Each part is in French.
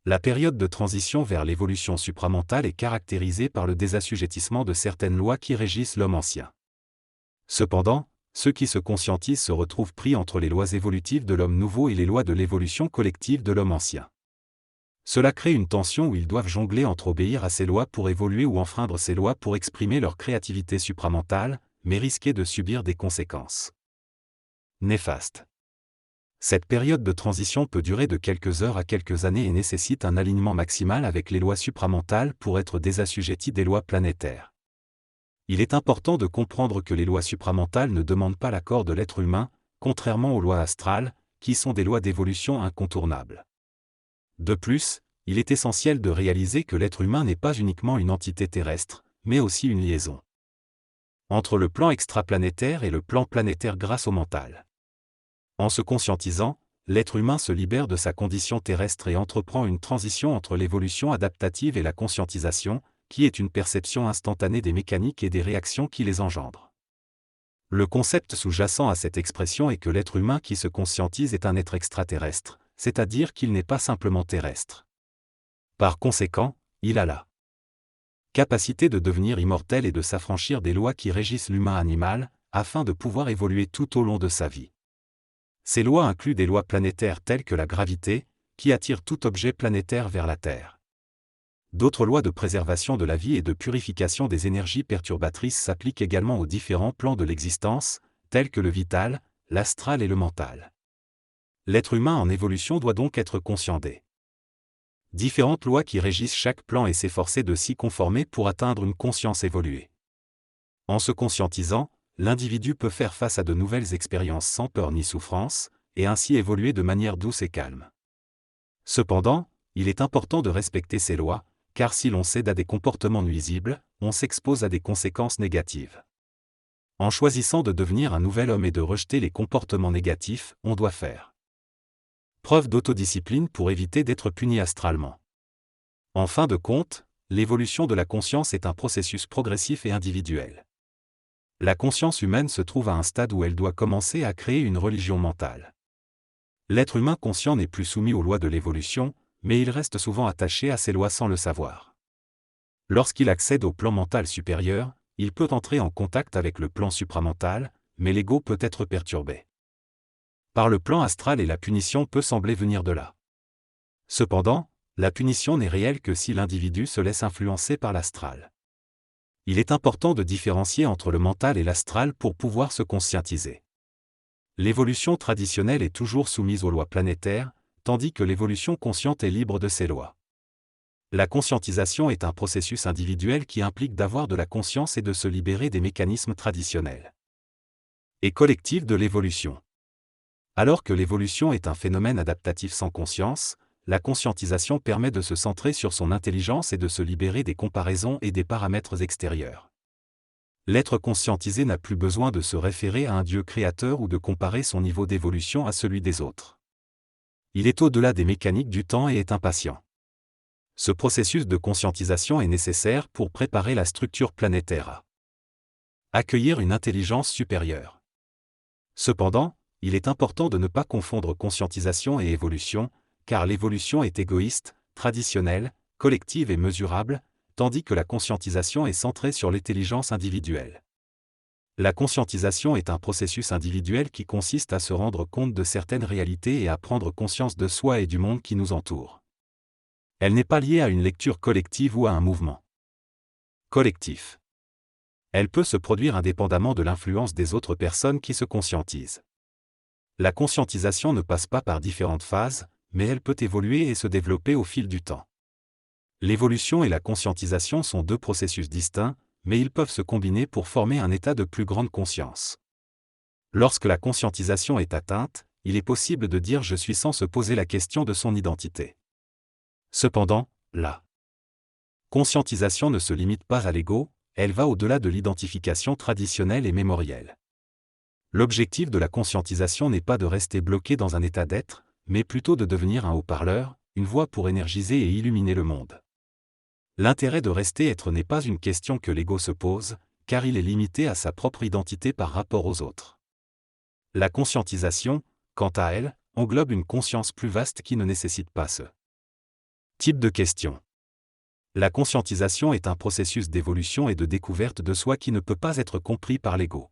La période de transition vers l'évolution supramentale est caractérisée par le désassujettissement de certaines lois qui régissent l'homme ancien. Cependant, ceux qui se conscientisent se retrouvent pris entre les lois évolutives de l'homme nouveau et les lois de l'évolution collective de l'homme ancien. Cela crée une tension où ils doivent jongler entre obéir à ces lois pour évoluer ou enfreindre ces lois pour exprimer leur créativité supramentale, mais risquer de subir des conséquences néfastes. Cette période de transition peut durer de quelques heures à quelques années et nécessite un alignement maximal avec les lois supramentales pour être désassujetti des lois planétaires. Il est important de comprendre que les lois supramentales ne demandent pas l'accord de l'être humain, contrairement aux lois astrales, qui sont des lois d'évolution incontournables. De plus, il est essentiel de réaliser que l'être humain n'est pas uniquement une entité terrestre, mais aussi une liaison entre le plan extraplanétaire et le plan planétaire grâce au mental. En se conscientisant, l'être humain se libère de sa condition terrestre et entreprend une transition entre l'évolution adaptative et la conscientisation, qui est une perception instantanée des mécaniques et des réactions qui les engendrent. Le concept sous-jacent à cette expression est que l'être humain qui se conscientise est un être extraterrestre, c'est-à-dire qu'il n'est pas simplement terrestre. Par conséquent, il a la capacité de devenir immortel et de s'affranchir des lois qui régissent l'humain animal, afin de pouvoir évoluer tout au long de sa vie. Ces lois incluent des lois planétaires telles que la gravité, qui attire tout objet planétaire vers la Terre. D'autres lois de préservation de la vie et de purification des énergies perturbatrices s'appliquent également aux différents plans de l'existence, tels que le vital, l'astral et le mental. L'être humain en évolution doit donc être conscient des différentes lois qui régissent chaque plan et s'efforcer de s'y conformer pour atteindre une conscience évoluée. En se conscientisant, l'individu peut faire face à de nouvelles expériences sans peur ni souffrance, et ainsi évoluer de manière douce et calme. Cependant, il est important de respecter ces lois, car si l'on cède à des comportements nuisibles, on s'expose à des conséquences négatives. En choisissant de devenir un nouvel homme et de rejeter les comportements négatifs, on doit faire preuve d'autodiscipline pour éviter d'être puni astralement. En fin de compte, l'évolution de la conscience est un processus progressif et individuel. La conscience humaine se trouve à un stade où elle doit commencer à créer une religion mentale. L'être humain conscient n'est plus soumis aux lois de l'évolution, mais il reste souvent attaché à ces lois sans le savoir. Lorsqu'il accède au plan mental supérieur, il peut entrer en contact avec le plan supramental, mais l'ego peut être perturbé par le plan astral et la punition peut sembler venir de là. Cependant, la punition n'est réelle que si l'individu se laisse influencer par l'astral. Il est important de différencier entre le mental et l'astral pour pouvoir se conscientiser. L'évolution traditionnelle est toujours soumise aux lois planétaires, tandis que l'évolution consciente est libre de ces lois. La conscientisation est un processus individuel qui implique d'avoir de la conscience et de se libérer des mécanismes traditionnels et collectifs de l'évolution. Alors que l'évolution est un phénomène adaptatif sans conscience, la conscientisation permet de se centrer sur son intelligence et de se libérer des comparaisons et des paramètres extérieurs. L'être conscientisé n'a plus besoin de se référer à un Dieu créateur ou de comparer son niveau d'évolution à celui des autres. Il est au-delà des mécaniques du temps et est impatient. Ce processus de conscientisation est nécessaire pour préparer la structure planétaire à accueillir une intelligence supérieure. Cependant, il est important de ne pas confondre conscientisation et évolution, car l'évolution est égoïste, traditionnelle, collective et mesurable, tandis que la conscientisation est centrée sur l'intelligence individuelle. La conscientisation est un processus individuel qui consiste à se rendre compte de certaines réalités et à prendre conscience de soi et du monde qui nous entoure. Elle n'est pas liée à une lecture collective ou à un mouvement collectif. Elle peut se produire indépendamment de l'influence des autres personnes qui se conscientisent. La conscientisation ne passe pas par différentes phases, mais elle peut évoluer et se développer au fil du temps. L'évolution et la conscientisation sont deux processus distincts, mais ils peuvent se combiner pour former un état de plus grande conscience. Lorsque la conscientisation est atteinte, il est possible de dire « je suis » sans se poser la question de son identité. Cependant, la conscientisation ne se limite pas à l'ego, elle va au-delà de l'identification traditionnelle et mémorielle. L'objectif de la conscientisation n'est pas de rester bloqué dans un état d'être, mais plutôt de devenir un haut-parleur, une voix pour énergiser et illuminer le monde. L'intérêt de rester être n'est pas une question que l'ego se pose, car il est limité à sa propre identité par rapport aux autres. La conscientisation, quant à elle, englobe une conscience plus vaste qui ne nécessite pas ce Type de question. La conscientisation est un processus d'évolution et de découverte de soi qui ne peut pas être compris par l'ego.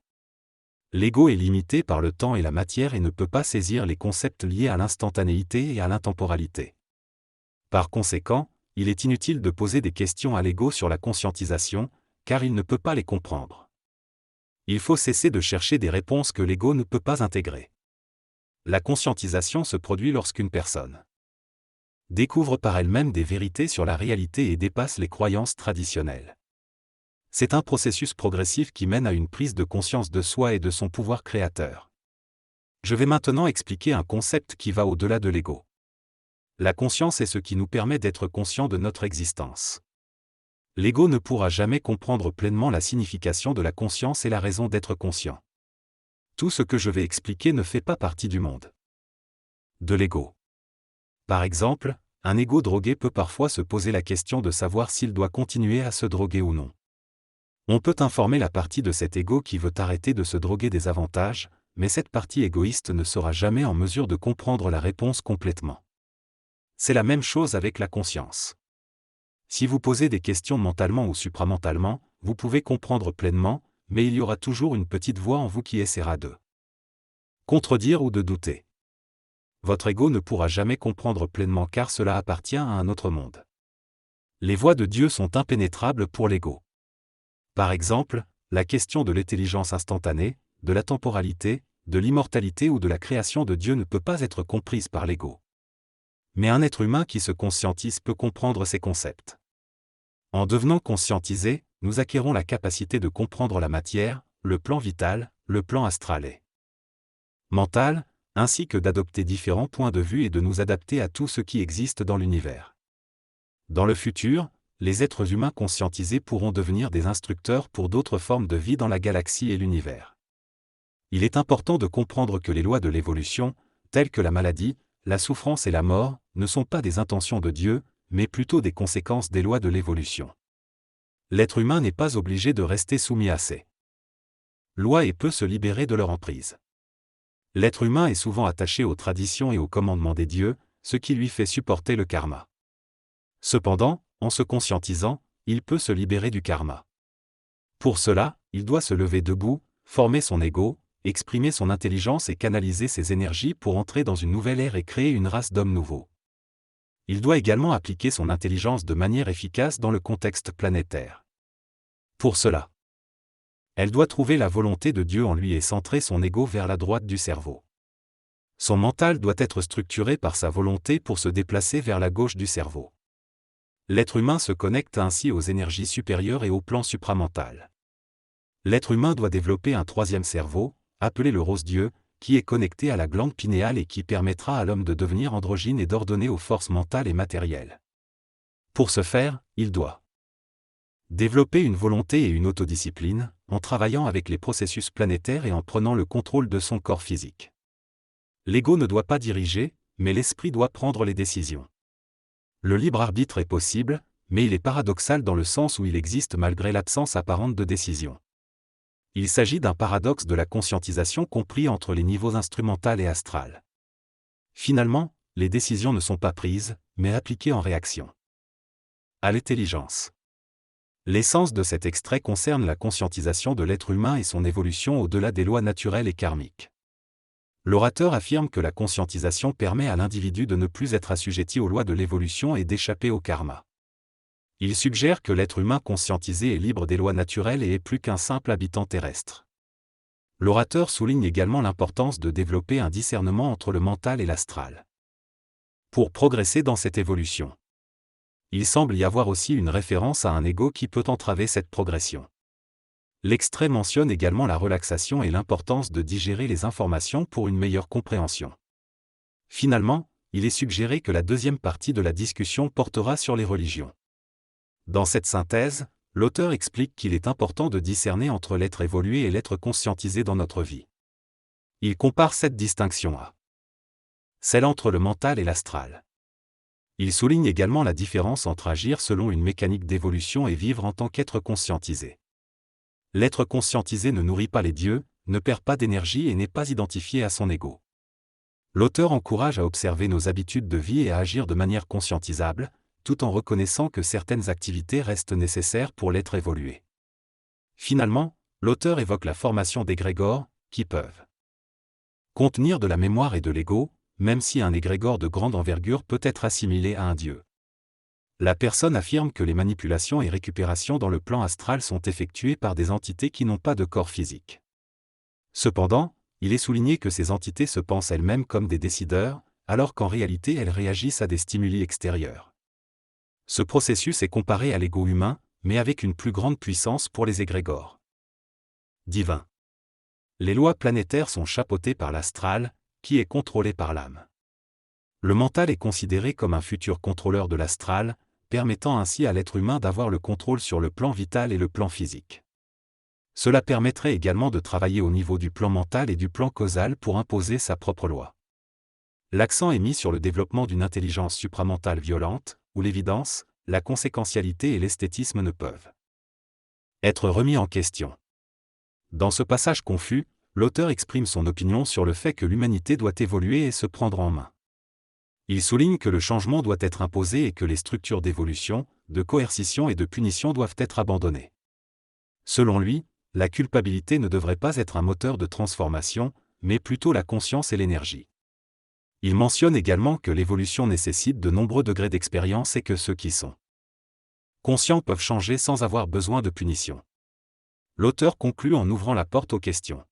L'ego est limité par le temps et la matière et ne peut pas saisir les concepts liés à l'instantanéité et à l'intemporalité. Par conséquent, il est inutile de poser des questions à l'ego sur la conscientisation, car il ne peut pas les comprendre. Il faut cesser de chercher des réponses que l'ego ne peut pas intégrer. La conscientisation se produit lorsqu'une personne découvre par elle-même des vérités sur la réalité et dépasse les croyances traditionnelles. C'est un processus progressif qui mène à une prise de conscience de soi et de son pouvoir créateur. Je vais maintenant expliquer un concept qui va au-delà de l'ego. La conscience est ce qui nous permet d'être conscients de notre existence. L'ego ne pourra jamais comprendre pleinement la signification de la conscience et la raison d'être conscient. Tout ce que je vais expliquer ne fait pas partie du monde de l'ego. Par exemple, un ego drogué peut parfois se poser la question de savoir s'il doit continuer à se droguer ou non. On peut informer la partie de cet ego qui veut arrêter de se droguer des avantages, mais cette partie égoïste ne sera jamais en mesure de comprendre la réponse complètement. C'est la même chose avec la conscience. Si vous posez des questions mentalement ou supramentalement, vous pouvez comprendre pleinement, mais il y aura toujours une petite voix en vous qui essaiera de contredire ou de douter. Votre ego ne pourra jamais comprendre pleinement car cela appartient à un autre monde. Les voies de Dieu sont impénétrables pour l'ego. Par exemple, la question de l'intelligence instantanée, de la temporalité, de l'immortalité ou de la création de Dieu ne peut pas être comprise par l'ego. Mais un être humain qui se conscientise peut comprendre ces concepts. En devenant conscientisé, nous acquérons la capacité de comprendre la matière, le plan vital, le plan astral et mental, ainsi que d'adopter différents points de vue et de nous adapter à tout ce qui existe dans l'univers. Dans le futur, les êtres humains conscientisés pourront devenir des instructeurs pour d'autres formes de vie dans la galaxie et l'univers. Il est important de comprendre que les lois de l'évolution, telles que la maladie, la souffrance et la mort, ne sont pas des intentions de Dieu, mais plutôt des conséquences des lois de l'évolution. L'être humain n'est pas obligé de rester soumis à ces lois et peut se libérer de leur emprise. L'être humain est souvent attaché aux traditions et aux commandements des dieux, ce qui lui fait supporter le karma. Cependant, en se conscientisant, il peut se libérer du karma. Pour cela, il doit se lever debout, former son ego, exprimer son intelligence et canaliser ses énergies pour entrer dans une nouvelle ère et créer une race d'hommes nouveaux. Il doit également appliquer son intelligence de manière efficace dans le contexte planétaire. Pour cela, elle doit trouver la volonté de Dieu en lui et centrer son ego vers la droite du cerveau. Son mental doit être structuré par sa volonté pour se déplacer vers la gauche du cerveau. L'être humain se connecte ainsi aux énergies supérieures et au plan supramental. L'être humain doit développer un troisième cerveau, appelé le rose-dieu, qui est connecté à la glande pinéale et qui permettra à l'homme de devenir androgyne et d'ordonner aux forces mentales et matérielles. Pour ce faire, il doit développer une volonté et une autodiscipline, en travaillant avec les processus planétaires et en prenant le contrôle de son corps physique. L'ego ne doit pas diriger, mais l'esprit doit prendre les décisions. Le libre arbitre est possible, mais il est paradoxal dans le sens où il existe malgré l'absence apparente de décision. Il s'agit d'un paradoxe de la conscientisation compris entre les niveaux instrumental et astral. Finalement, les décisions ne sont pas prises, mais appliquées en réaction à l'intelligence. L'essence de cet extrait concerne la conscientisation de l'être humain et son évolution au-delà des lois naturelles et karmiques. L'orateur affirme que la conscientisation permet à l'individu de ne plus être assujetti aux lois de l'évolution et d'échapper au karma. Il suggère que l'être humain conscientisé est libre des lois naturelles et est plus qu'un simple habitant terrestre. L'orateur souligne également l'importance de développer un discernement entre le mental et l'astral pour progresser dans cette évolution. Il semble y avoir aussi une référence à un ego qui peut entraver cette progression. L'extrait mentionne également la relaxation et l'importance de digérer les informations pour une meilleure compréhension. Finalement, il est suggéré que la deuxième partie de la discussion portera sur les religions. Dans cette synthèse, l'auteur explique qu'il est important de discerner entre l'être évolué et l'être conscientisé dans notre vie. Il compare cette distinction à celle entre le mental et l'astral. Il souligne également la différence entre agir selon une mécanique d'évolution et vivre en tant qu'être conscientisé. L'être conscientisé ne nourrit pas les dieux, ne perd pas d'énergie et n'est pas identifié à son ego. L'auteur encourage à observer nos habitudes de vie et à agir de manière conscientisable, tout en reconnaissant que certaines activités restent nécessaires pour l'être évolué. Finalement, l'auteur évoque la formation d'égrégores, qui peuvent contenir de la mémoire et de l'ego, même si un égrégore de grande envergure peut être assimilé à un dieu. La personne affirme que les manipulations et récupérations dans le plan astral sont effectuées par des entités qui n'ont pas de corps physique. Cependant, il est souligné que ces entités se pensent elles-mêmes comme des décideurs, alors qu'en réalité elles réagissent à des stimuli extérieurs. Ce processus est comparé à l'ego humain, mais avec une plus grande puissance pour les égrégores divins. Les lois planétaires sont chapeautées par l'astral, qui est contrôlé par l'âme. Le mental est considéré comme un futur contrôleur de l'astral, permettant ainsi à l'être humain d'avoir le contrôle sur le plan vital et le plan physique. Cela permettrait également de travailler au niveau du plan mental et du plan causal pour imposer sa propre loi. L'accent est mis sur le développement d'une intelligence supramentale violente, où l'évidence, la conséquentialité et l'esthétisme ne peuvent être remis en question. Dans ce passage confus, l'auteur exprime son opinion sur le fait que l'humanité doit évoluer et se prendre en main. Il souligne que le changement doit être imposé et que les structures d'évolution, de coercition et de punition doivent être abandonnées. Selon lui, la culpabilité ne devrait pas être un moteur de transformation, mais plutôt la conscience et l'énergie. Il mentionne également que l'évolution nécessite de nombreux degrés d'expérience et que ceux qui sont conscients peuvent changer sans avoir besoin de punition. L'auteur conclut en ouvrant la porte aux questions.